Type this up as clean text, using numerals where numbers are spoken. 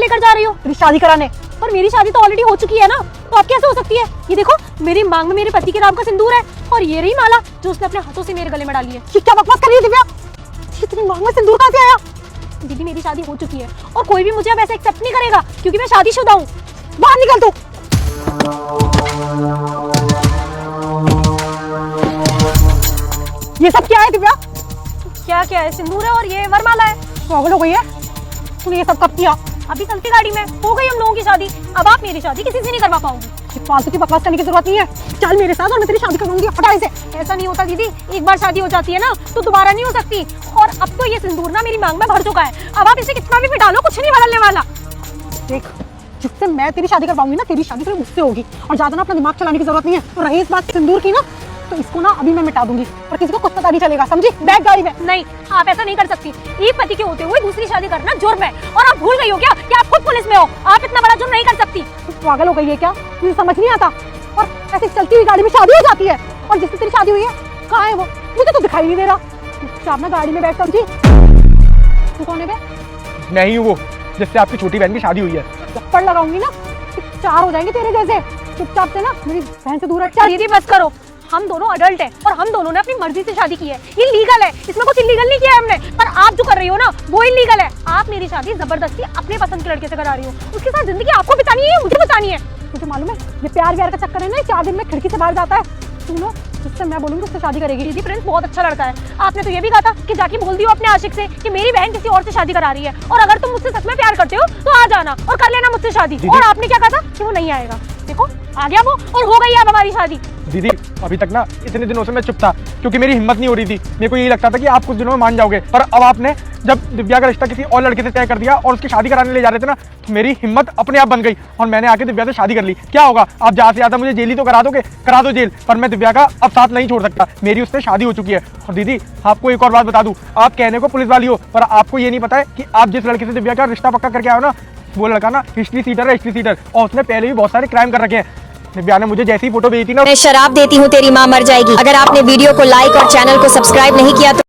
लेकर जा रही हो तेरी शादी कराने? पर मेरी शादी तो ऑलरेडी हो चुकी है ना, तो अब कैसे हो सकती है? ये देखो मेरी मांग में मेरे पति के नाम का सिंदूर है, और ये रही माला जो उसने अपने हाथों से मेरे गले में डाली है। क्या बकवास कर रही है दिव्या? ये तेरी मांग में सिंदूर कहाँ से आया? दीदी मेरी शादी हो चुकी है और कोई भी मुझे अब ऐसे एक्सेप्ट नहीं करेगा क्योंकि मैं शादीशुदा हूँ। बाहर निकल तू। ये सब क्या है दिव्या? क्या है? सिंदूर है और ये वरमाला है। पागल हो गई है तूने? ये सब कब किया? अभी चलती गाड़ी में हो गई हम लोगों की शादी। अब आप मेरी शादी किसी से नहीं करवा पाओगे। फालतू की बकवास करने की जरूरत नहीं है, चल मेरे साथ और मैं तेरी शादी करवाऊंगी। हटा इसे। ऐसा नहीं होता दीदी, एक बार शादी हो जाती है ना तो दोबारा नहीं हो सकती। और अब तो ये सिंदूर ना मेरी मांग में भर चुका है, अब आप इसे कितना भी मिटा लो कुछ नहीं बदलने वाला। देख जिससे मैं तेरी शादी करवाऊंगी ना, तेरी शादी फिर मुझसे होगी। और ज्यादा ना अपना दिमाग चलाने की जरूरत नहीं है। तो रही इस बात सिंदूर की ना, तो इसको ना अभी मैं मिटा दूंगी और किसी को कुछ पता नहीं चलेगा, समझी? बैठ गाड़ी में। नहीं आप ऐसा नहीं कर सकती, एक पति के होते हुए दूसरी शादी करना जुर्म है। और आप भूल गई हो क्या कि आप खुद पुलिस में हो? आप इतना बड़ा जुर्म नहीं कर सकती। पागल हो गई है क्या? तुझे समझ नहीं आता? और ऐसे चलती हुई गाड़ी में शादी हो जाती है, और जिससे तेरी शादी हुई है कहाँ है वो? मुझे तो दिखाई नहीं दे रहा। चुपचाप ना गाड़ी में बैठ, समझी? तू कौन है बे? मैं ही हूँ वो जिससे आपकी छोटी बहन की शादी हुई है। थप्पड़ लगाऊंगी ना, 4 हो जाएंगे तेरे जैसे। चुपचाप से ना मेरी बहन से दूर हट। दीदी बस करो, हम दोनों अडल्ट हैं और हम दोनों ने अपनी मर्जी से शादी की है। ये लीगल है, इसमें कुछ इलीगल नहीं किया है हमने। पर आप जो कर रही हो ना वो इलीगल है। आप मेरी शादी जबरदस्ती अपने पसंद के लड़के से करा रही हो। उसके साथ जिंदगी आपको बितानी है, मुझे बितानी है। तुझे मालूम है ये प्यार व्यार का चक्कर है ना, 4 दिन में खिड़की से बाहर जाता है। सुनो जिससे मैं बोलूंगी उससे शादी करेगी। दीदी प्रिंस बहुत अच्छा लड़का है। आपने तो ये भी कहा था कि जाके बोल दियो अपने आशिक से कि मेरी बहन किसी और से शादी करा रही है, और अगर तुम मुझसे सच में प्यार करते हो तो आ जाना और कर लेना मुझसे शादी। और आपने क्या कहा था कि वो नहीं आएगा? देखो आ गया वो, और हो गई अब हमारी शादी। दीदी अभी तक ना इतने दिनों से मैं चुप था क्योंकि मेरी हिम्मत नहीं हो रही थी। मेरे को यही लगता था कि आप कुछ दिनों में मान जाओगे, पर अब आपने जब दिव्या का रिश्ता किसी और लड़के से तय कर दिया और उसकी शादी कराने ले जा रहे थे ना, तो मेरी हिम्मत अपने आप बन गई और मैंने आके दिव्या से शादी कर ली। क्या होगा? आप ज्यादा से ज्यादा मुझे जेल ही तो करा दोगे, करा दो जेल, पर मैं दिव्या का अब साथ नहीं छोड़ सकता। मेरी उससे शादी हो चुकी है। और दीदी आपको एक और बात बता दूं, आप कहने को पुलिस वाली हो पर आपको ये नहीं पता है कि आप जिस लड़के से दिव्या का रिश्ता पक्का करके आओ ना, वो लड़का ना हिस्ट्री सीटर है, हिस्ट्री सीटर, और उसने पहले भी बहुत सारे क्राइम कर रखे हैं। दिव्या ने मुझे जैसी फोटो भेजी थी ना, मैं शराब देती हूँ तेरी माँ मर जाएगी। अगर आपने वीडियो को लाइक और चैनल को सब्सक्राइब नहीं किया तो